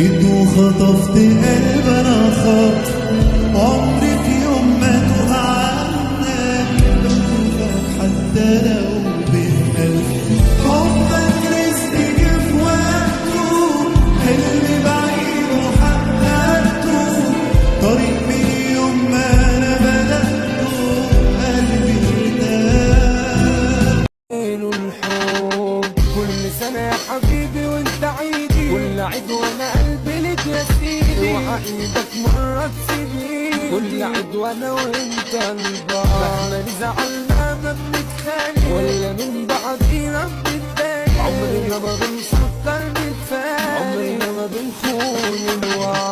جيت وخطفت قلب انا خاف، عمري في يوم ما توه عنك، بشوفك حتى لو بالألف. حبك رزق جه في وقته، حلم بعيد وحققته، طريق من يوم ما انا بدأته قلبي ارتاح. الحب كل سنة يا حبيبي وانت عيدي، كل عيد وانا قلبي لك يا سيدي، وعيدك مرة تسيبني كل عيد وانا وانت البعض، مهما نزعلنا ما بنتخانق ولا من بعضينا بنتضايق، عمرنا ما بنفكر نتفارق، عمرنا ما بنخون الوعد.